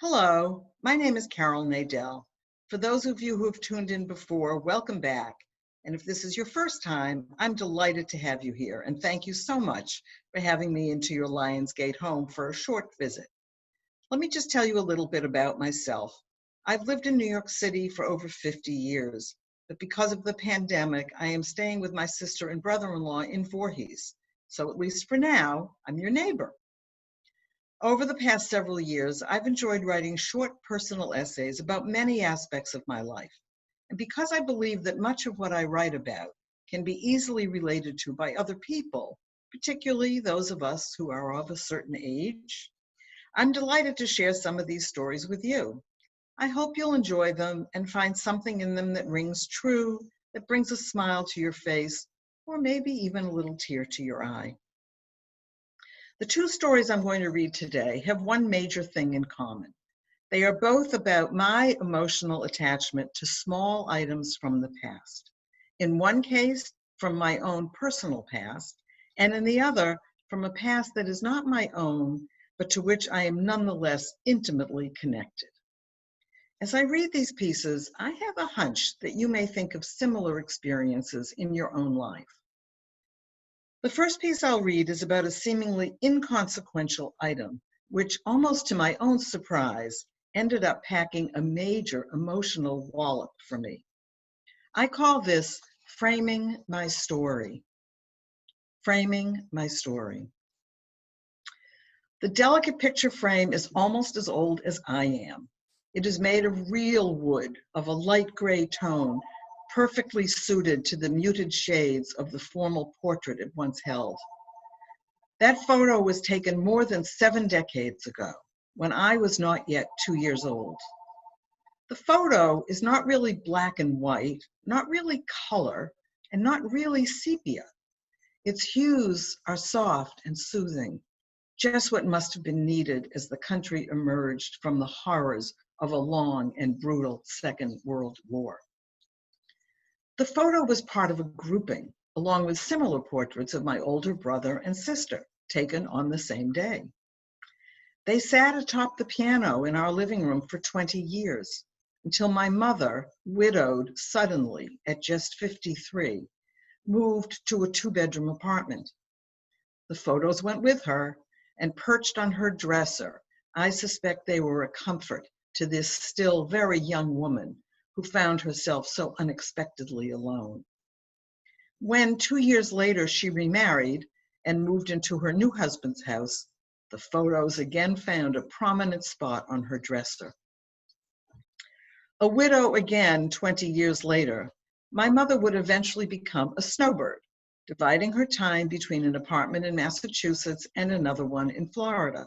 Hello, my name is Carol Nadell. For those of you who have tuned in before, welcome back. And if this is your first time, I'm delighted to have you here. And thank you so much for having me into your Lionsgate home for a short visit. Let me just tell you a little bit about myself. I've lived in New York City for over 50 years, but because of the pandemic, I am staying with my sister and brother-in-law in Voorhees. So at least for now, I'm your neighbor. Over the past several years, I've enjoyed writing short personal essays about many aspects of my life. And because I believe that much of what I write about can be easily related to by other people, particularly those of us who are of a certain age, I'm delighted to share some of these stories with you. I hope you'll enjoy them and find something in them that rings true, that brings a smile to your face, or maybe even a little tear to your eye. The two stories I'm going to read today have one major thing in common. They are both about my emotional attachment to small items from the past. In one case, from my own personal past, and in the other, from a past that is not my own, but to which I am nonetheless intimately connected. As I read these pieces, I have a hunch that you may think of similar experiences in your own life. The first piece I'll read is about a seemingly inconsequential item, which, almost to my own surprise, ended up packing a major emotional wallop for me. I call this framing my story. Framing my story. The delicate picture frame is almost as old as I am. It is made of real wood of a light gray tone, perfectly suited to the muted shades of the formal portrait it once held. That photo was taken more than 7 decades ago, when I was not yet 2 years old. The photo is not really black and white, not really color, and not really sepia. Its hues are soft and soothing, just what must have been needed as the country emerged from the horrors of a long and brutal Second World War. The photo was part of a grouping, along with similar portraits of my older brother and sister, taken on the same day. They sat atop the piano in our living room for 20 years, until my mother, widowed suddenly at just 53, moved to a 2-bedroom apartment. The photos went with her, and perched on her dresser, I suspect they were a comfort to this still very young woman who found herself so unexpectedly alone. When 2 years later she remarried and moved into her new husband's house, the photos again found a prominent spot on her dresser. A widow again 20 years later, my mother would eventually become a snowbird, dividing her time between an apartment in Massachusetts and another one in Florida.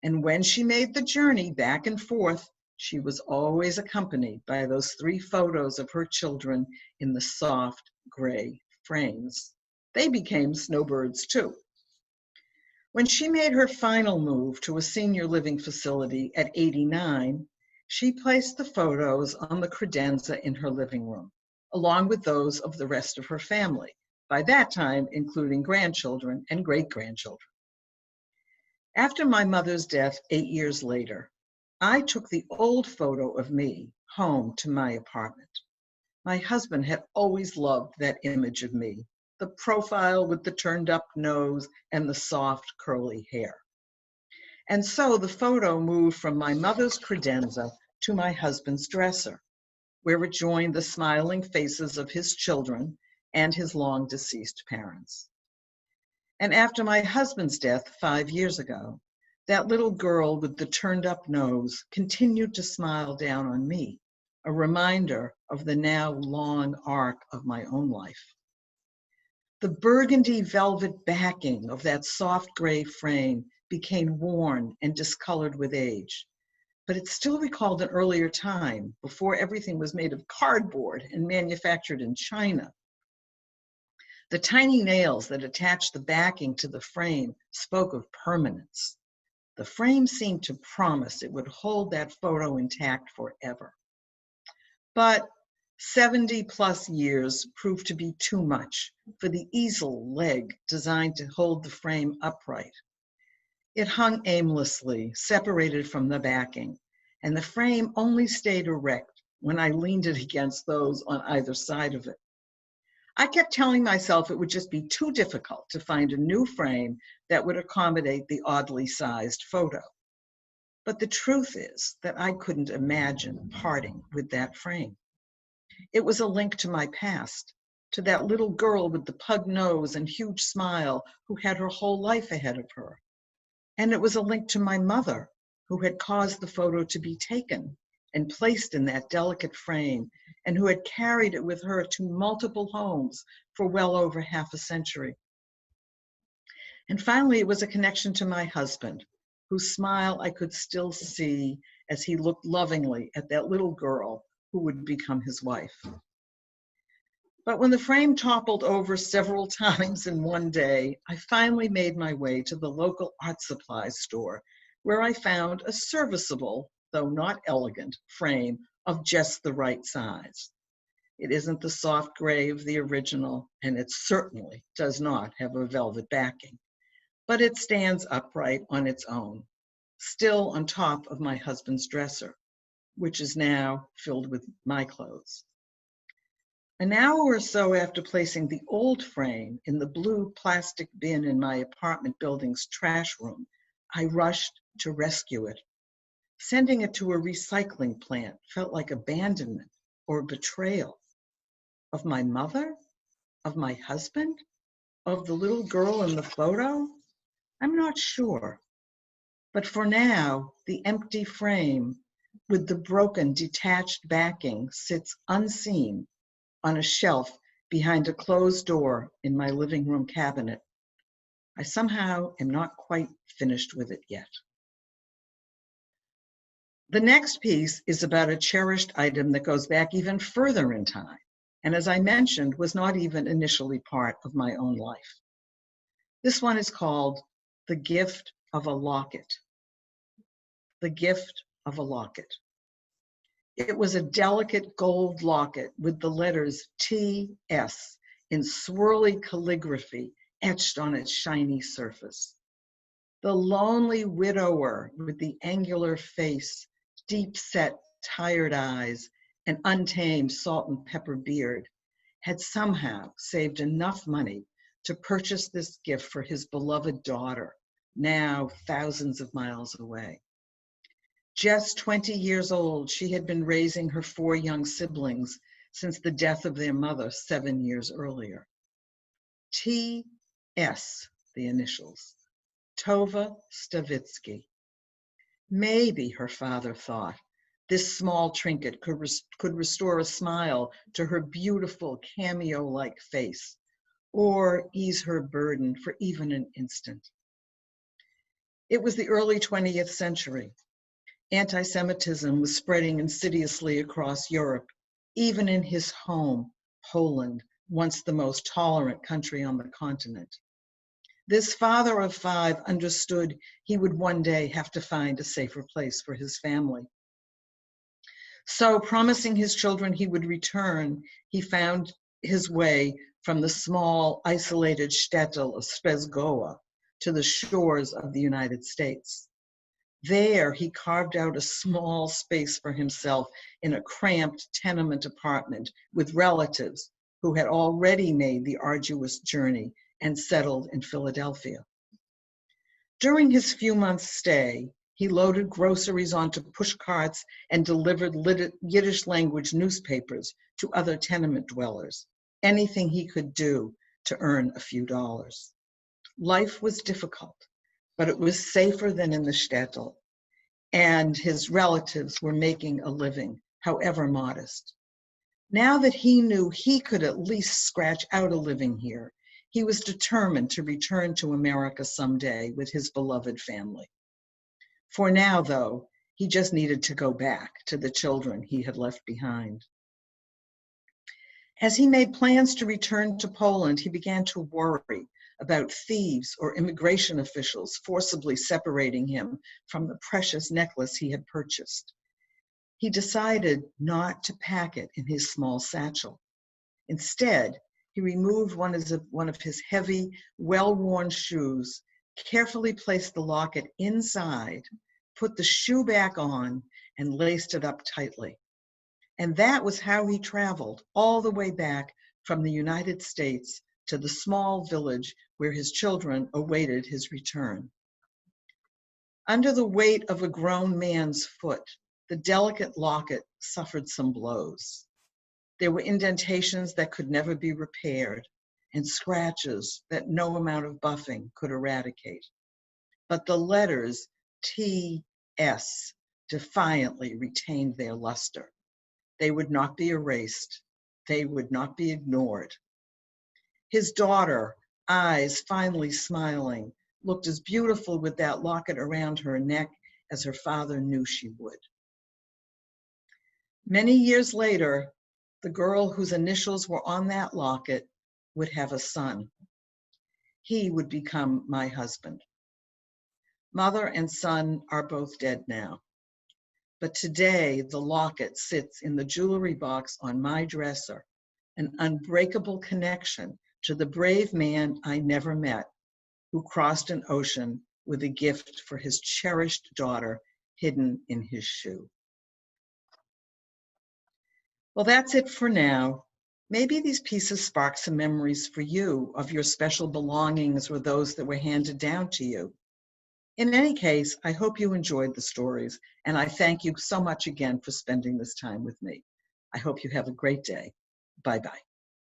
And when she made the journey back and forth, she was always accompanied by those 3 photos of her children in the soft gray frames. They became snowbirds too. When she made her final move to a senior living facility at 89, she placed the photos on the credenza in her living room, along with those of the rest of her family, by that time including grandchildren and great-grandchildren. After my mother's death 8 years later, I took the old photo of me home to my apartment. My husband had always loved that image of me, the profile with the turned up nose and the soft curly hair. And so the photo moved from my mother's credenza to my husband's dresser, where it joined the smiling faces of his children and his long deceased parents. And after my husband's death 5 years ago, that little girl with the turned up nose continued to smile down on me, a reminder of the now long arc of my own life. The burgundy velvet backing of that soft gray frame became worn and discolored with age, but it still recalled an earlier time before everything was made of cardboard and manufactured in China. The tiny nails that attached the backing to the frame spoke of permanence. The frame seemed to promise it would hold that photo intact forever. But 70+ years proved to be too much for the easel leg designed to hold the frame upright. It hung aimlessly, separated from the backing, and the frame only stayed erect when I leaned it against those on either side of it. I kept telling myself it would just be too difficult to find a new frame that would accommodate the oddly sized photo. But the truth is that I couldn't imagine parting with that frame. It was a link to my past, to that little girl with the pug nose and huge smile who had her whole life ahead of her. And it was a link to my mother, who had caused the photo to be taken and placed in that delicate frame, and who had carried it with her to multiple homes for well over half a century. And finally, it was a connection to my husband, whose smile I could still see as he looked lovingly at that little girl who would become his wife. But when the frame toppled over several times in one day, I finally made my way to the local art supply store, where I found a serviceable, though not elegant, frame of just the right size. It isn't the soft gray of the original, and it certainly does not have a velvet backing, but it stands upright on its own, still on top of my husband's dresser, which is now filled with my clothes. An hour or so after placing the old frame in the blue plastic bin in my apartment building's trash room, I rushed to rescue it. Sending it to a recycling plant felt like abandonment or betrayal. Of my mother? Of my husband? Of the little girl in the photo? I'm not sure. But for now, the empty frame with the broken, detached backing sits unseen on a shelf behind a closed door in my living room cabinet. I somehow am not quite finished with it yet. The next piece is about a cherished item that goes back even further in time, and as I mentioned, was not even initially part of my own life. This one is called The Gift of a Locket. The Gift of a Locket. It was a delicate gold locket with the letters T.S. in swirly calligraphy etched on its shiny surface. The lonely widower with the angular face, deep-set, tired eyes, and untamed salt and pepper beard had somehow saved enough money to purchase this gift for his beloved daughter, now thousands of miles away. Just 20 years old, she had been raising her 4 young siblings since the death of their mother 7 years earlier. T.S., the initials, Tova Stavitsky. Maybe, her father thought, this small trinket could restore a smile to her beautiful cameo-like face, or ease her burden for even an instant. It was the early 20th century. Anti-Semitism was spreading insidiously across Europe, even in his home, Poland, once the most tolerant country on the continent. This father of 5 understood he would one day have to find a safer place for his family. So, promising his children he would return, he found his way from the small, isolated shtetl of Spezgoa to the shores of the United States. There, he carved out a small space for himself in a cramped tenement apartment with relatives who had already made the arduous journey and settled in Philadelphia. During his few months' stay, he loaded groceries onto push carts and delivered Yiddish language newspapers to other tenement dwellers, anything he could do to earn a few dollars. Life was difficult, but it was safer than in the shtetl, and his relatives were making a living, however modest. Now that he knew he could at least scratch out a living here, he was determined to return to America someday with his beloved family. For now, though, he just needed to go back to the children he had left behind. As he made plans to return to Poland, he began to worry about thieves or immigration officials forcibly separating him from the precious necklace he had purchased. He decided not to pack it in his small satchel. Instead, he removed one of his heavy, well-worn shoes, carefully placed the locket inside, put the shoe back on, and laced it up tightly. And that was how he traveled all the way back from the United States to the small village where his children awaited his return. Under the weight of a grown man's foot, the delicate locket suffered some blows. There were indentations that could never be repaired and scratches that no amount of buffing could eradicate. But the letters T.S. defiantly retained their luster. They would not be erased. They would not be ignored. His daughter, eyes finally smiling, looked as beautiful with that locket around her neck as her father knew she would. Many years later, the girl whose initials were on that locket would have a son. He would become my husband. Mother and son are both dead now. But today, the locket sits in the jewelry box on my dresser, an unbreakable connection to the brave man I never met, who crossed an ocean with a gift for his cherished daughter hidden in his shoe. Well, that's it for now. Maybe these pieces spark some memories for you of your special belongings or those that were handed down to you. In any case, I hope you enjoyed the stories, and I thank you so much again for spending this time with me. I hope you have a great day. Bye-bye.